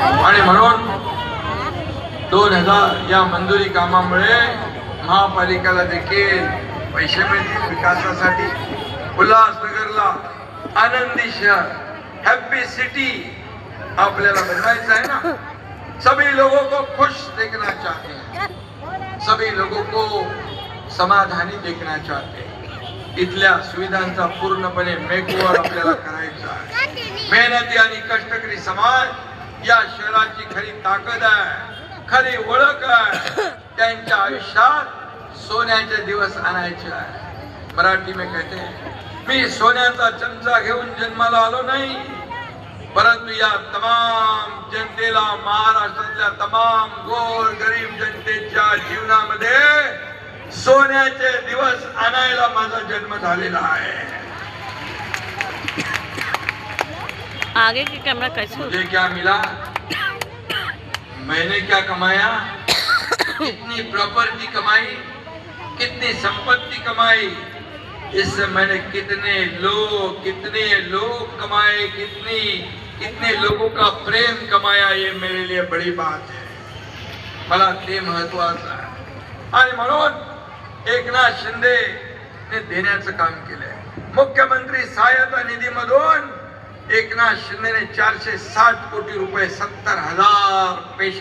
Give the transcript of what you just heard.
आणि म्हणून 2000 या मंजुरी कामामुळे महापालिकेला देखील पैसे मिळतील विकासासाठी। उल्हासनगरला आनंदी शहर, हैप्पी सिटी आपल्याला बनवायचं आहे ना। सभी लोगों को खुश देखना चाहते हैं, सभी लोगों को समाधानी देखना चाहते हैं। इथल्या सुविधांचा पूर्णपणे मेकओव्हर आपल्याला करायचा आहे। मेहनती आणि कष्टकरी समाज या शहराची खरी ताकद आहे, खरी ओळख आहे। त्यांच्या आयुष्यात सोन्याचे दिवस आणायचे आहे। मराठी में कहते हैं, मी सोन्याचा चमचा घेऊन जन्माला आलो नाही, परंतु या तमाम जनतेला, महाराष्ट्रातल्या तमाम गोर गरीब जनतेच्या जीवनामध्ये सोन्याचे दिवस आणायला माझा जन्म झालेला आहे। आगे की कैमरा कैसे? मुझे क्या मिला, मैंने क्या कमाया, कितनी प्रॉपर्टी कमाई, कितनी संपत्ति कमाई, इससे मैंने कितने लोग कमाए, कितने लोगों का प्रेम कमाया, ये मेरे लिए बड़ी बात है। मला ते महत्वाचं आहे। आणि म्हणून एकनाथ शिंदे ने देण्याचं काम केलंय। मुख्यमंत्री सहायता निधीमधून एकनाथ शिंदेने 460 कोटी रुपये 70,000 पैसे